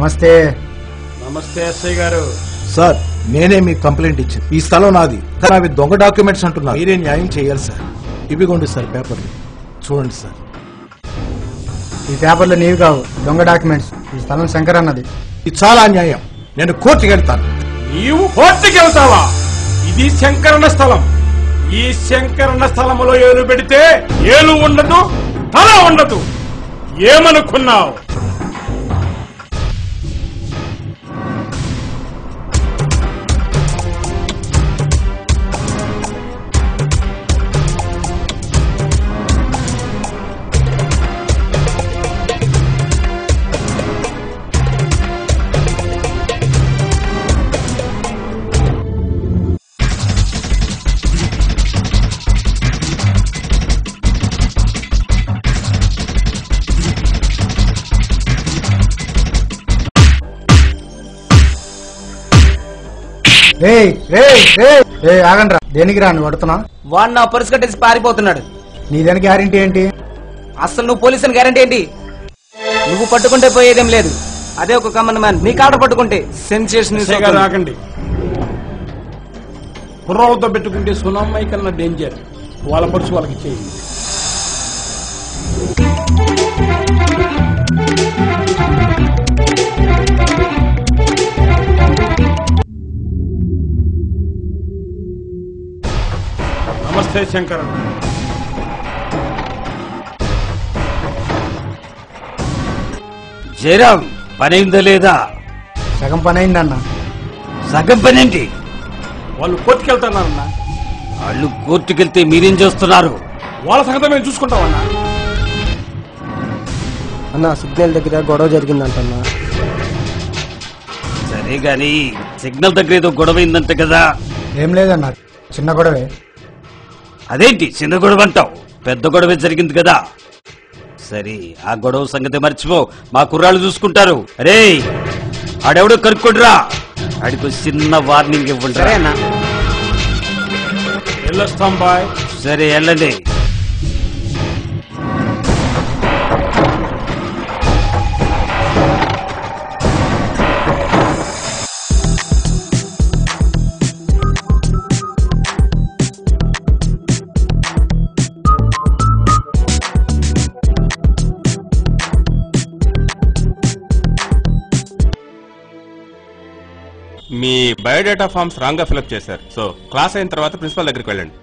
నమస్తే. నమస్తే ఎస్ఐ గారు. సార్, నేనే మీకు కంప్లైంట్ ఇచ్చాను. ఈ స్థలం నాది, కానీ అవి దొంగ డాక్యుమెంట్స్ అంటున్నా. మీరే న్యాయం చేయాలి సార్. ఇవిగోండి సార్ పేపర్లు, చూడండి సార్. ఈ పేపర్లు నీవి కావు, దొంగ డాక్యుమెంట్స్. ఈ స్థలం శంకర్ అన్నది. ఇది చాలా అన్యాయం. నేను కోర్టుకి వెళ్తాను. నీవు కోర్టుకి వెళ్తావా? ఇది శంకరన్న స్థలం. ఈ శంకరన్న స్థలంలో ఏలు పెడితే ఏలు ఉండదు, తల ఉండదు. ఏమనుకున్నావు? ఆగండ్రా. దేనికి రా నువ్వు అడుగుతున్నా? వాడు నా పర్సు కట్టేసి పారిపోతున్నాడు. నీదని గ్యారంటీ ఏంటి? అసలు నువ్వు పోలీసు అని గ్యారంటీ ఏంటి? నువ్వు పట్టుకుంటే పోయేదేం లేదు. అదే ఒక కామన్ మ్యాన్ నీ కాడ పట్టుకుంటే సెన్సేషన్. ఆగండి. కుర్రాలతో పెట్టుకుంటే సునామీ కన్నా డేంజర్. వాళ్ళ పర్సు వాళ్ళకి చేయండి. నమస్తే శంకర్. జయరాం, పని అయిందా లేదా? సగం పని అయిందన్న. సగం పని ఏంటి? వాళ్ళు కోర్టుకి వెళ్తున్నారన్నా. వాళ్ళు కోర్టుకెళ్తే మీరేం చేస్తున్నారు? వాళ్ళ సంగతి మేము చూసుకుంటామన్నా. అన్న సిగ్నల్ దగ్గర గొడవ జరిగిందంటన్నా. సరే గాని సిగ్నల్ దగ్గర ఏదో గొడవ అయిందంట కదా? ఏం లేదన్న, చిన్న గొడవే. అదేంటి చిన్న గొడవ అంటావు? పెద్ద గొడవే జరిగింది కదా. సరే, ఆ గొడవ సంగతి మర్చిపో. మా కుర్రాళ్ళు చూసుకుంటారు. అరే, ఆడెవడో కనుక్కోడ్రా. ఆడికి చిన్న వార్నింగ్ ఇవ్వండి. సరే అన్న. వెళ్ళొస్తాం బాయ్. సరే, వెళ్ళండి. మీ బయోడేటా ఫామ్స్ రాంగ్ గా ఫిల్అప్ చేశారు. సో క్లాస్ అయిన తర్వాత ప్రిన్సిపల్ దగ్గరికి వెళ్ళండి.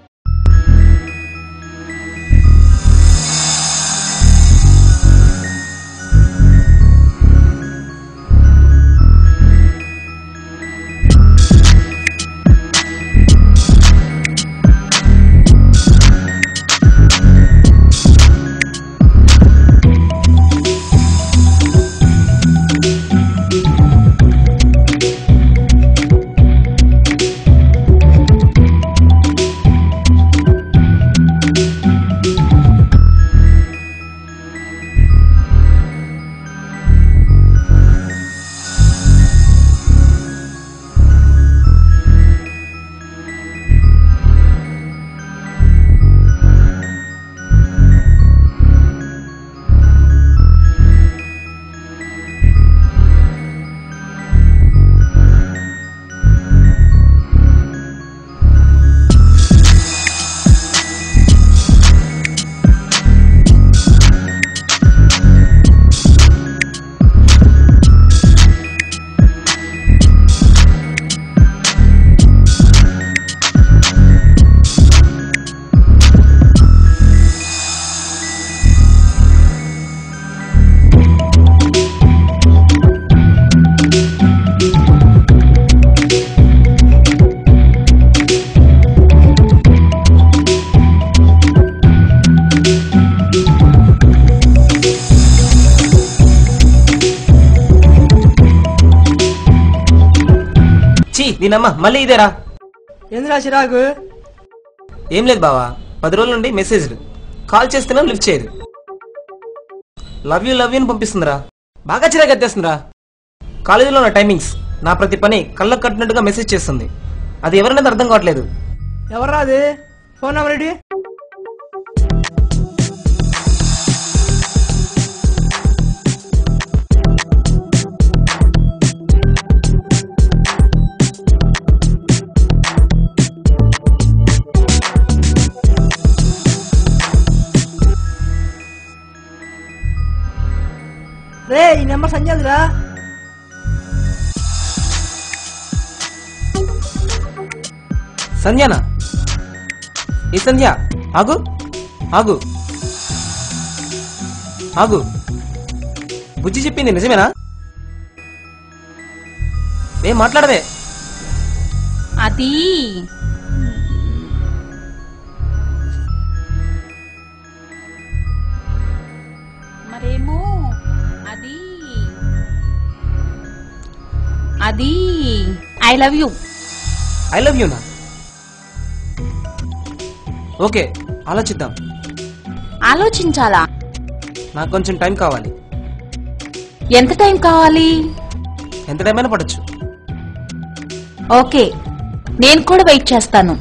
దీనమ్మ మళ్ళీ ఇదేరా? ఏంద్రా చిరాకు? ఏం లేదు బావా, 10 రోజుల నుండి మెసేజ్లు, కాల్ చేస్తున్నాం లిఫ్ట్ చేయదు. లవ్ యూ అని పంపిస్తుందిరా. బాగా చిరాకు ఎత్తేస్తుందిరా. కాలేజీలో ఉన్న టైమింగ్స్, నా ప్రతి పని కళ్ళకు కట్టినట్టుగా మెసేజ్ చేస్తుంది. అది ఎవరనేది అర్థం కావట్లేదు. ఎవర్రా అది? ఫోన్ నెంబర్ ఏంటి? రే ఈ నెంబర్ సంజయ్రా. సంధ్యానా? ఏ సంధ్య? ఆగు ఆగు ఆగు. బుజ్జి చెప్పింది నిజమేనా? ఏం మాట్లాడవే? అది మరేమో అది అది I love you. I love యూనా? ఓకే, ఆలోచిద్దాం. ఆలోచించాలా? నాకు కొంచెం టైం కావాలి. ఎంత టైం కావాలి? ఎంత టైం అయినా పడచ్చు. ఓకే, నేను కూడా వెయిట్ చేస్తాను.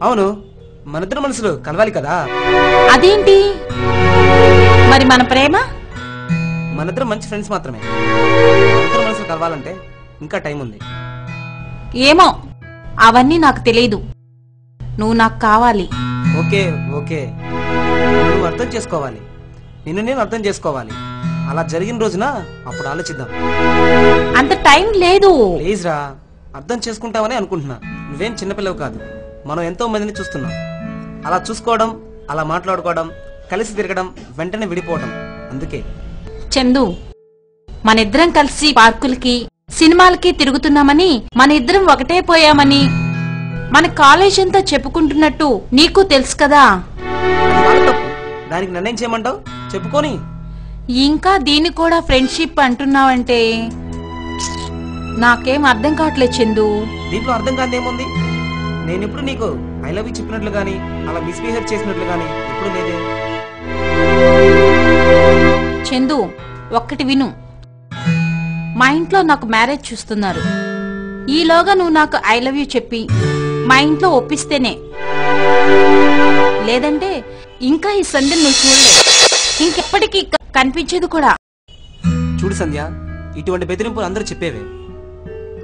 అవును, మనిద్దరు మనసులు కలవాలి కదా. అదేంటి మరి మన ప్రేమ? మనిద్దరం మంచి ఫ్రెండ్స్ మాత్రమే. మనిద్దరు మనసులు కలవాలంటే ఇంకా టైం ఉంది. ఏమో, అవన్నీ నాకు తెలియదు. నువ్వు నాకు కావాలి. ఓకే ఓకే, నువ్వు అర్థం చేసుకోవాలి, నిన్ను నేను అర్థం చేసుకోవాలి. అలా జరిగిన రోజున అప్పుడు ఆలోచిద్దాం. అంత టైం లేదు. ప్లీజ్ రా, అర్థం చేసుకుంటావని అనుకుంటున్నా. నువ్వేం చిన్నపిల్లవు కాదు. మనం ఎంతో మందిని చూస్తున్నాం. అలా చూసుకోవడం, అలా మాట్లాడుకోవడం, కలిసి తిరగడం, వెంటనే విడిపోవడం. అందుకే చందు, మన ఇద్దరం కలిసి పార్కులకి సినిమాలకి తిరుగుతున్నామని, మన ఇద్దరం ఒకటే పోయామని మన కాలేజ్ అంతా చెప్పుకుంటున్నట్టు నీకు తెలుసు కదా. అది వాళ్ళ తప్పు. దానికి నన్నేం చేయమంటావు? చెప్పుకొని. ఇంకా దీన్ని కూడా ఫ్రెండ్షిప్ అంటున్నావంటే నాకేం అర్థం కావట్లేదు చందు. దీంట్లో అర్థం కాదు ఏముంది? నేను ఎప్పుడు నీకు ఐ లవ్ యూ చెప్పినట్లు గానీ, అలా మిస్బిహేవ్ చేసినట్లు గానీ ఎప్పుడు లేదే. చందు, ఒక్కటి విను. మా ఇంట్లో నాకు మ్యారేజ్ చూస్తున్నారు. ఈలోగా నువ్వు నాకు ఐ లవ్ యూ చెప్పి మా ఇంట్లో ఒప్పిస్తేనే, లేదంటే ఇంకా ఈ సంధ్య నువ్వు చూడలే, ఇంకెప్పటికీ కనిపించేది కూడా. చూడు సంధ్య, ఇటువంటి బెదిరింపులు అందరూ చెప్పేవే.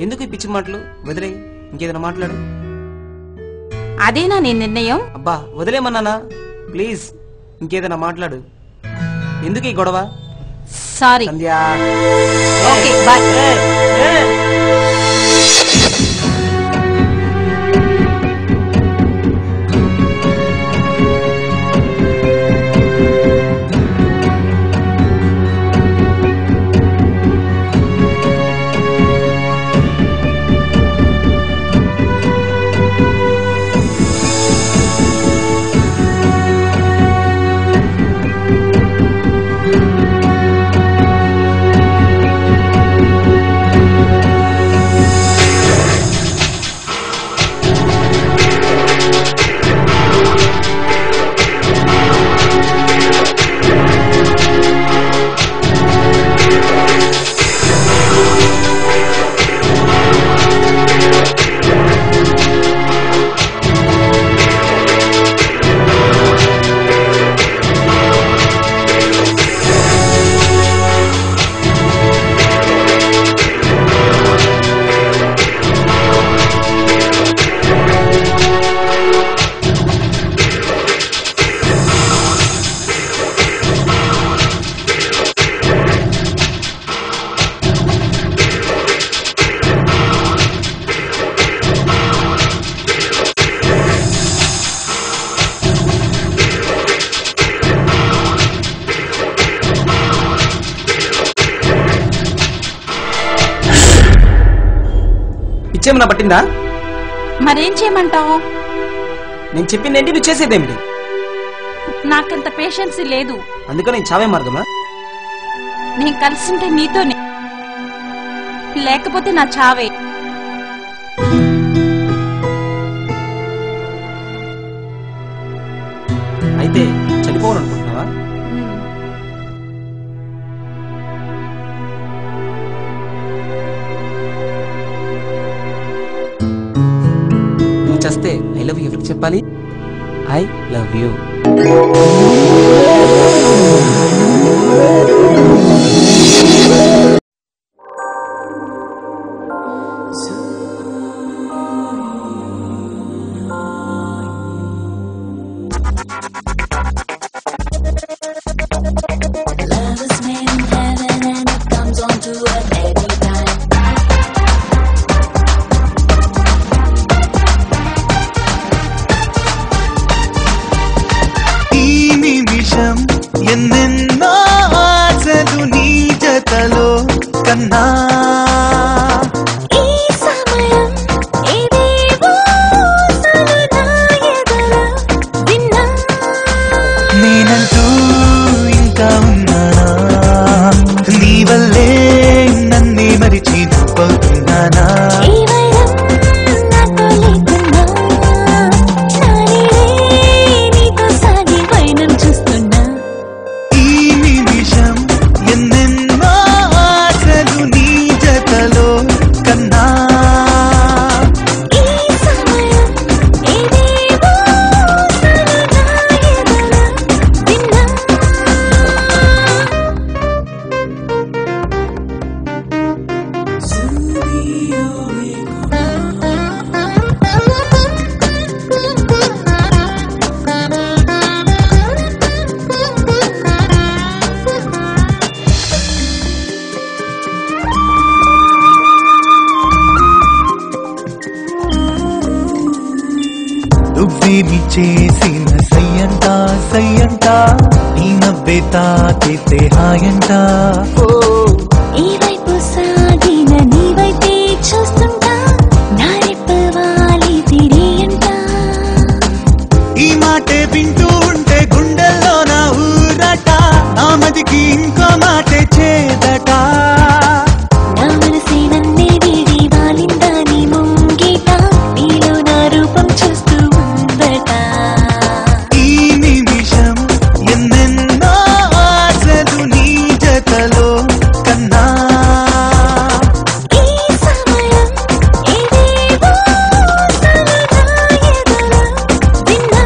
ఎందుకు ఈ పిచ్చి మాటలు? వదిలే, ఇంకేదైనా మాట్లాడు. అదేనా నీ నిర్ణయం? అబ్బా వదిలేమన్నానా? ప్లీజ్ ఇంకేదైనా మాట్లాడు. ఎందుకు ఈ గొడవ? సారీ. సంధ్య, ఓకే బాయ్. చేయమన్నా పట్టిందా? మరేం చేయమంటావు? నేను చెప్పింది ఏంటి, నువ్వు చేసేదేమిటి? నాకంత పేషెన్స్ లేదు. అందుకని చావే మార్గమా? నేను కలిసింటే నీతోనే, లేకపోతే నా చావే. అయితే చనిపోవాలనుకుంటున్నావా? నువ్వు చేస్తే ఐ లవ్ యూ ఎవరికి చెప్పాలి? I love you. ఎన్నెన్నో ఆశలు నీ జతలో కన్నా నేనంటూ ఇంకా ఉన్నానా, నీ వల్లే నన్నే మరిచి పోతున్నానా. నువ్వేమి చేసిన సయ్యంట సయ్యంట, నీ నవ్వే తాకితే హాయంట. ఈ వైపు సాగిన నీ వైపే చూస్తుంటా, నా రెప్పవాలి తిరియంట. ఈ మాటే వింటూ ఉంటే గుండెల్లో నా ఊరట, నా మదికి ఇంకో మాటే చేదట. నా మనసే నన్నే వీడి వాలిందా నీ ముంగిట, నీలో నా రూపం చూస్తూ ఉందట. ఈ నిమిషం ఎన్నెన్నో ఆశలు నీ జతలో కన్నా. ఈ సమయం ఏవేవో సలహాయదల విన్నా.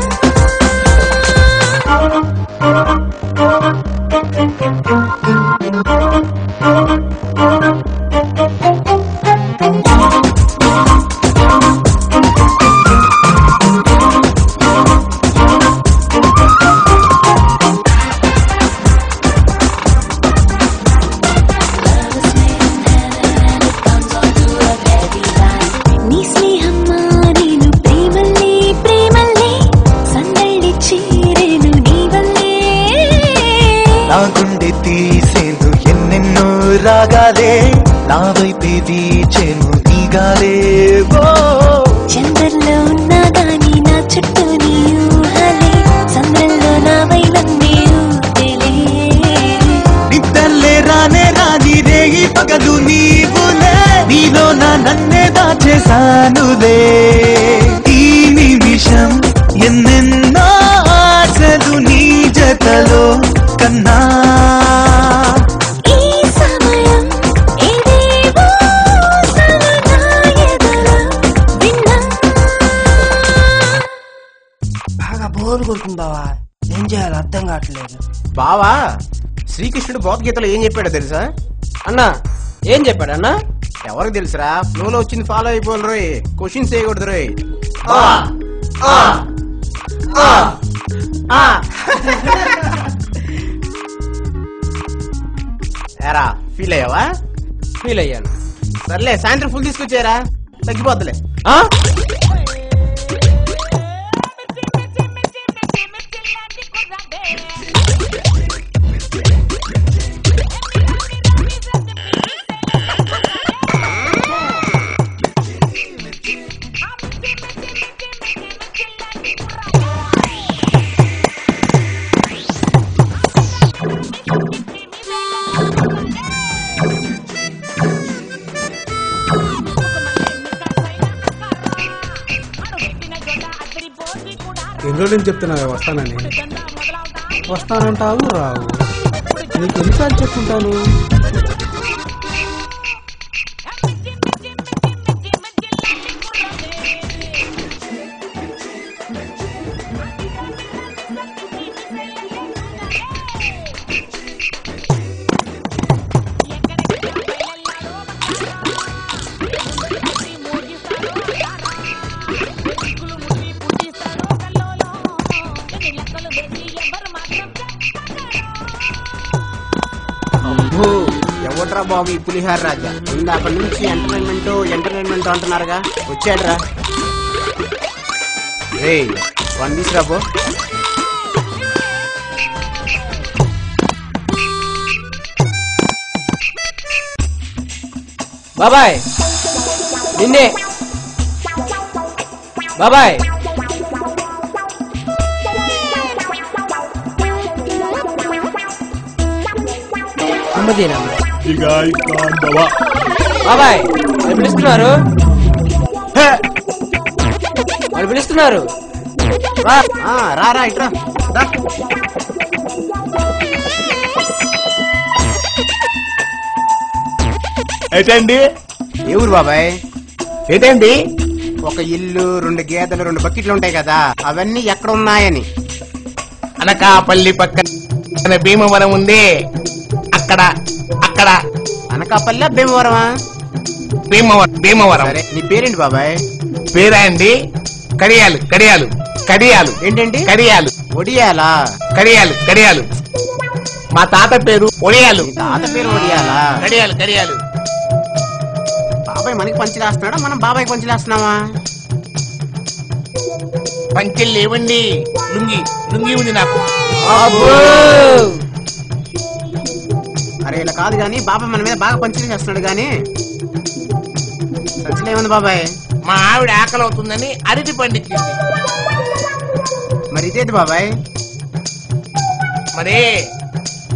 నీ స్నేహం మారేను ప్రేమల్లే ప్రేమల్లే, సందడి చేరేను నీ వల్లే. నా గుండె తీసేను ఎన్నెన్నో రాగాలే, నా వైపే వీచెను నీగాలే. చంద్రంలో ఉన్నా గాని నా చుట్టూ నీ ఊహలే, చంద్రంలో నా వైలన్నే ఊతేలే. నిద్దర్లే రానే రాని రేగి పగలు నీవులే, నీలో నా నన్నే దాచేసానులే. ఈ నిమిషం ఎన్నెన్నో ఆశలు నీ జతలో కన్నా. ఈ సమయం ఏవేవో సలహాయదల విన్నా. బాగా బోరు కొడుతుంది బావా, ఏం చేయాలో అర్థం కావట్లేదు. బావా శ్రీకృష్ణుడు భగవద్గీతలో ఏం చెప్పాడో తెలుసా? అన్నా ఏం చెప్పాడు అన్నా? ఎవరికి తెలుసురా, ఫ్లోలో వచ్చింది ఫాలో అయిపోవాలి రోయ్, క్వశ్చన్స్ చేయకూడదు రోయ్. ఏరా ఫీల్ అయ్యావా? ఫీల్ అయ్యాను. సర్లే సాయంత్రం ఫుల్ తీసుకొచ్చారా, తగ్గిపోద్దులే. ఎన్ని రోజులు చెప్తున్నావు వస్తానని? వస్తానంటావు రావు. నీకు ఎన్నిసార్లు చెప్పుకుంటాను? ఎవడ్రా బాబు ఈ పులిహార రాజా? ఇందాక నుంచి ఎంటర్టైన్మెంట్ అంటున్నారుగా, వచ్చాడురా. రే వన్ తీసుకురాబో. బాబాయ్ నిన్నే బాబాయ్. బాబాయ్ వాళ్ళు పిలుస్తున్నారు, వాళ్ళు పిలుస్తున్నారు. రా ఇట్రా. ఏంటండి? ఏ ఊరు బాబాయ్? ఏంటండి? ఒక ఇల్లు, 2 గేదెలు, 2 బకెట్లు ఉంటాయి కదా, అవన్నీ ఎక్కడ ఉన్నాయని. అనకాపల్లి పక్కన భీమవరం ఉంది, అక్కడ అక్కడ. అనకాపల్లి భీమవరమా? భీమవరం. సరే, నీ పేరేంటి బాబాయ్? పేరా అండి? కడియాలు కడియాలు కడియాలు. ఏంటండి? కడియాలు. ఒడియాలా? కడియాలు కడియాలు. మా తాత పేరు ఒడియాలు. తాత పేరు ఒడియాలా? కడియాలు కడియాలు. బాబాయ్ మనకి పంచిలేస్తున్నాడా, మనం బాబాయ్ పంచిలేస్తున్నావా? పంచెలు లేవండి, లుంగి లుంగి ఉంది నాకు. అరే ఇలా కాదు గాని, బాబాయ్ మన మీద బాగా పంచిలేస్తున్నాడు గాని. సంచిలేముంది బాబాయ్? మా ఆవిడ ఆకలి అవుతుందని అరటి పండించింది. మరి ఇదేంటి బాబాయ్? మరే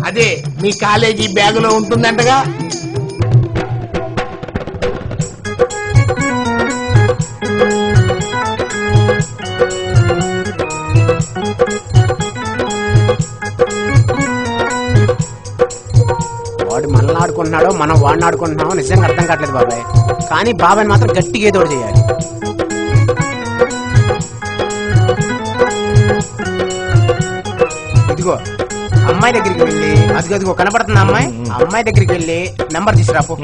అదే మీ కాలేజీ బ్యాగులో ఉంటుందంటగా. వాడు మనల్ని ఆడుకుంటున్నాడో మనం వాడిని ఆడుకుంటున్నామో నిజంగా అర్థం కావట్లేదు బాబాయ్. కానీ బాబాయ్ మాత్రం గట్టిగా ఏదో ఒకటి చేయాలి. ఇదిగో అమ్మాయి దగ్గరికి వెళ్ళి, అదిగో కనపడుతుంది అమ్మాయి, అమ్మాయి దగ్గరికి వెళ్ళి నెంబర్ తీసుకురాపో.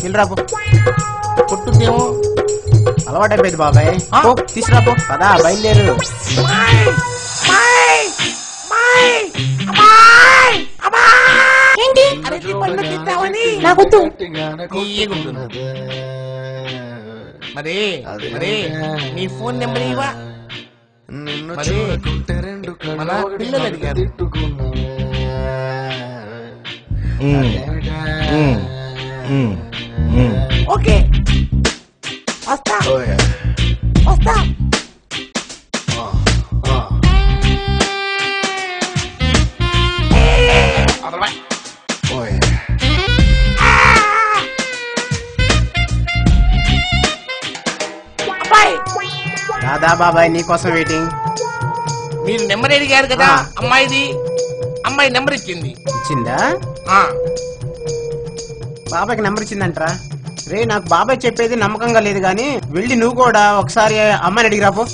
వెళ్ళిరాపో. కొట్టుందేమో. అలవాటు అయిపోయింది బాబాయ్. తీసుకురాపో కదా, బయలుదేరు. మరి మరి నీ ఫోన్ నెంబర్ ఇవా? మరి మన పిల్లలు అడిగారు. ఓకే వస్తా వస్తా. దాదా బాబాయ్ నీకోసం వెయిటింగ్. మీరు నెంబర్ అడిగారు కదా అమ్మాయిది, అమ్మాయి నెంబర్ ఇచ్చింది. ఇచ్చిందా? బాబాయ్కి నెంబర్ ఇచ్చిందంటరా. రే నాకు బాబాయ్ చెప్పేది నమ్మకంగా లేదు గాని, వెళ్ళి నువ్వు కూడా ఒకసారి అమ్మాయిని అడిగిరాపో.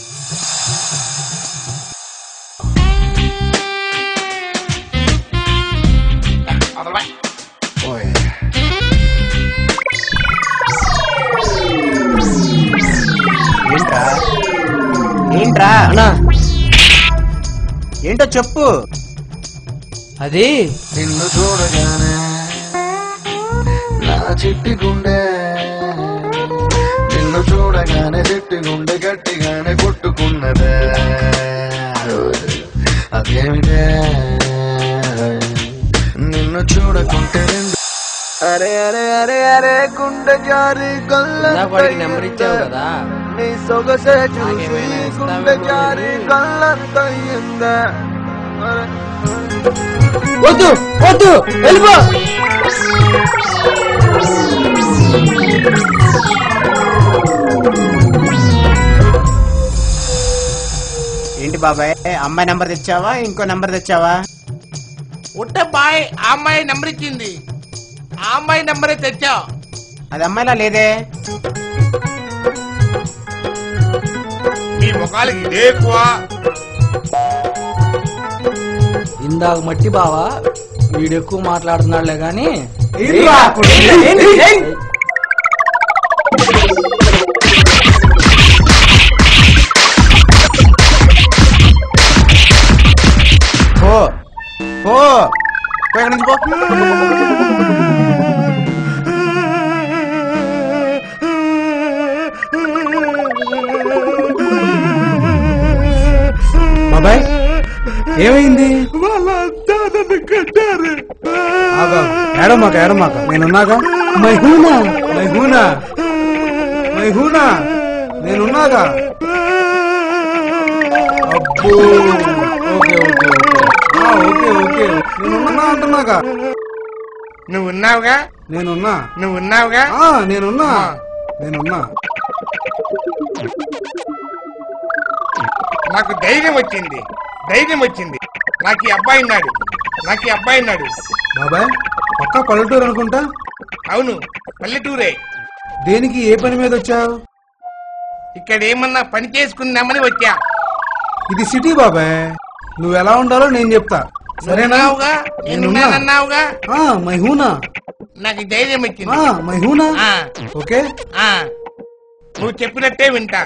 ఏంట్రా ఏంటో చెప్పు. అది నిన్ను చూడగానే నా చిట్టి గుండె, నిన్ను చూడగానే చిట్టి గుండె గట్టిగానే కొట్టుకున్నదే. అదేమిటే నిన్ను చూడకుంటే రెండు. అరే అరే అరే అరే గుండె జారి నెంబర్ ఇచ్చావు కదా, నీ సొగసే చూసి గుండె జారి కళ్ళంత అయ్యిందా. వద్దు వద్దు వెళ్ళిపో. ఏంటి బాబాయ్ అమ్మాయి నంబర్ తెచ్చావా ఇంకో నంబర్ తెచ్చావా? ఉంటే బాయ్ ఆ అమ్మాయి నెంబర్ ఇచ్చింది, ఆ అమ్మాయి నెంబరే తెచ్చా. అది అమ్మాయిలా లేదే. మీ ముఖాలకి ఇదే ఎక్కువ. ఇందాక మట్టి బావా వీడు ఎక్కువ మాట్లాడుతున్నాడులే గాని ఎక్కడి నుంచి పో. బాబాయ్ ఏమైంది? ఏడమాక ఏడమాక నేనున్నాగా. మైహూనా మైహూనా మైహూనా నేనున్నాగా. అబ్బో ఓకే ఓకే ఓకే ఓకే నేనున్నా అంటున్నాగా. నువ్వున్నావుగా? నేనున్నా. నువ్వున్నావుగా? నేనున్నా నేనున్నా. నాకు ధైర్యం వచ్చింది, ధైర్యం వచ్చింది. నాకు ఈ అబ్బాయి ఉన్నాడు, నాకు ఈ అబ్బాయి ఉన్నాడు. బాబాయ్ పక్కా పల్లెటూరు అనుకుంటా. అవును పల్లెటూరే. దేనికి ఏ పని మీద వచ్చావు? ఇక్కడ ఏమన్నా పని చేసుకుందామని వచ్చా. ఇది సిటీ బాబాయ్, నువ్వు ఎలా ఉండాలో నేను చెప్తా సరేనా? నేనున్నావుగా. మైహూనా నాకు ధైర్యం వచ్చింది. మైహూనా ఓకే. నువ్వు చెప్పినట్టే వింటా.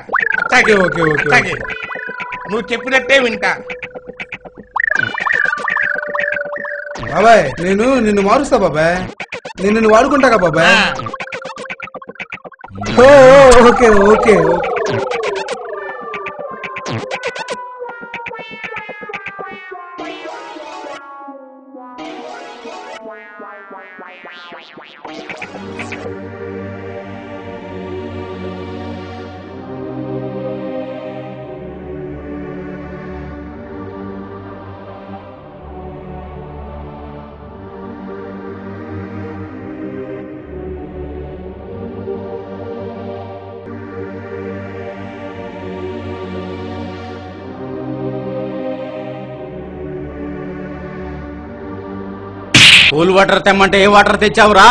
ఓకే ఓకే ఓకే నువ్వు చెప్పినట్టే వింటా. బాబాయ్ నేను నిన్ను మారుస్తా బాబాయ్, నేను నిన్ను వాడుకుంటాగా బాబాయ్. ఓకే ఓకే కూల్ వాటర్ తెమ్మంటే ఏ వాటర్ తెచ్చావురా?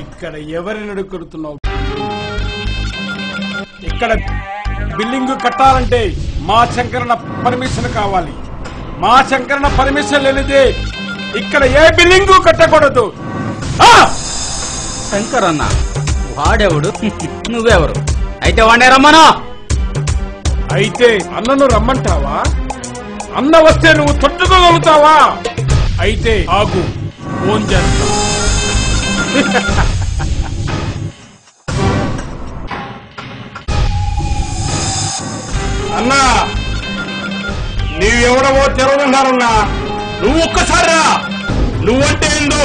ఇక్కడ ఎవరిని అడుగుతున్నావు? ఇక్కడ బిల్డింగ్ కట్టాలంటే మా శంకరన్న పర్మిషన్ కావాలి. మా శంకరన్న పర్మిషన్ లేనిదే ఇక్కడ ఏ బిల్డింగ్ కట్టకూడదు. శంకరన్న వాడెవడు? నువ్వెవరు? అయితే వాడే రమ్మనా? అయితే అన్నను రమ్మంటావా? అన్న వస్తే నువ్వు తట్టుకోగలుగుతావా? అయితే ఆగు, ఫోన్ చేస్తా. అన్నా నీవెవడవో తెరవనున్నారన్నా. నువ్వు ఒక్కసారి రా, నువ్వంటే ఏందో